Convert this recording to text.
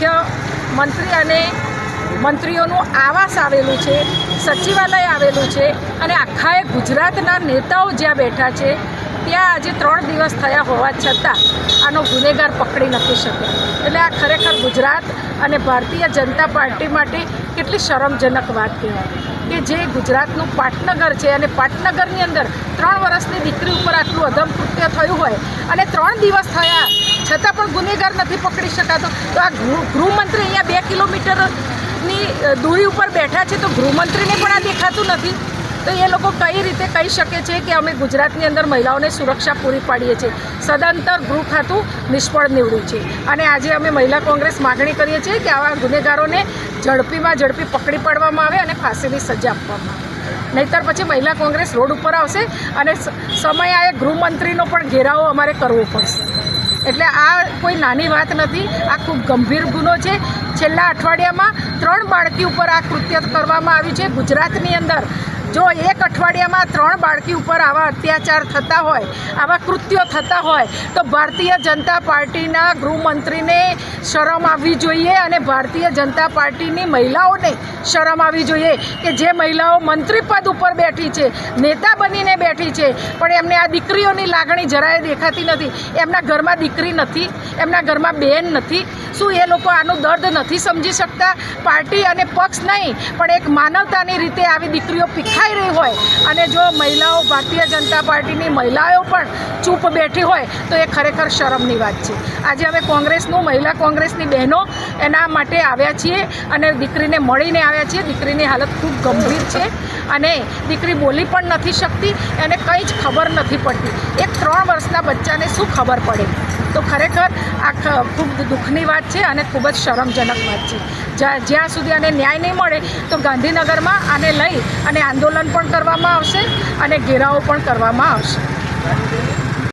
મુખ્યમંત્રી અને મંત્રીઓનું આવાસ આવેલું છે, સચિવાલય આવેલું છે અને આખા ગુજરાતના નેતાઓ જ્યાં બેઠા છે ત્યાં આજે 3 દિવસ થયા હોવા છતાં આનો ગુનેગાર પકડી નથી શક્યા. એટલે આ ખરેખર ગુજરાત અને ભારતીય જનતા પાર્ટી માટે કેટલી શરમજનક વાત કહેવાય કે જે ગુજરાતનું પાટનગર છે અને પાટનગરની અંદર 3 વર્ષની દીકરી ઉપર આટલું અધમ કૃત્ય થયું હોય અને 3 દિવસ થયા છતાં પણ ગુનેગાર નથી પકડી શકાતો. તો આ ગૃહમંત્રી અહીંયા 2 કિલોમીટરની દૂરી ઉપર બેઠા છે, તો ગૃહમંત્રીને પણ આ દેખાતું નથી. તો એ લોકો કઈ રીતે કહી શકે છે કે અમે ગુજરાતની અંદર મહિલાઓને સુરક્ષા પૂરી પાડીએ છીએ? સદંતર ગૃહ ખાતું નિષ્ફળ નીવડ્યું છે. અને આજે અમે મહિલા કોંગ્રેસ માગણી કરીએ છીએ કે આવા ગુનેગારોને ઝડપી પકડી પાડવામાં આવે અને ફાંસીની સજા આપવામાં આવે. નહીંતર પછી મહિલા કોંગ્રેસ રોડ ઉપર આવશે અને સમયાએ ગૃહમંત્રીનો પણ ઘેરાવો અમારે કરવો પડશે. એટલે આ કોઈ નાની વાત નથી, આ ખૂબ ગંભીર ગુનો છે. છેલ્લા અઠવાડિયામાં 3 બાળકી ઉપર આ કૃત્ય કરવામાં આવ્યું છે ગુજરાતની અંદર. જો એક અઠવાડિયામાં 3 બાળકી ઉપર આવા અત્યાચાર થતા હોય, આવા કૃત્યો થતા હોય, તો ભારતીય જનતા પાર્ટીના ગૃહમંત્રીને શરમ આવવી જોઈએ અને ભારતીય જનતા પાર્ટીની મહિલાઓને શરમ આવવી જોઈએ કે જે મહિલાઓ મંત્રી પદ ઉપર બેઠી છે, નેતા બનીને બેઠી છે, પણ એમને આ દીકરીઓની લાગણી જરાય દેખાતી નથી. એમના ઘરમાં દીકરી નથી, એમના ઘરમાં બહેન નથી. શું એ લોકો આનું દર્દ નથી સમજી શકતા? પાર્ટી અને પક્ષ નહીં, પણ એક માનવતાની રીતે આવી દીકરીઓ પીખાઈ રહી હોય અને જો મહિલાઓ, ભારતીય જનતા પાર્ટીની મહિલાઓ પણ ચૂપ બેઠી હોય તો એ ખરેખર શરમની વાત છે. આજે અમે મહિલા કોંગ્રેસની બહેનો એના માટે આવ્યા છીએ અને દીકરીને મળીને આવ્યા છીએ. દીકરીની હાલત ખૂબ ગંભીર છે અને દીકરી બોલી પણ નથી શકતી, એને કંઈ જ ખબર નથી પડતી. એક 3 વર્ષના બચ્ચાને શું ખબર પડે? તો ખરેખર આ ખૂબ દુઃખની વાત છે અને ખૂબ જ શરમજનક વાત છે. જ્યાં સુધી આને ન્યાય નહીં મળે તો ગાંધીનગરમાં આને લઈ અને આંદોલન પણ કરવામાં આવશે અને ઘેરાવો પણ કરવામાં આવશે.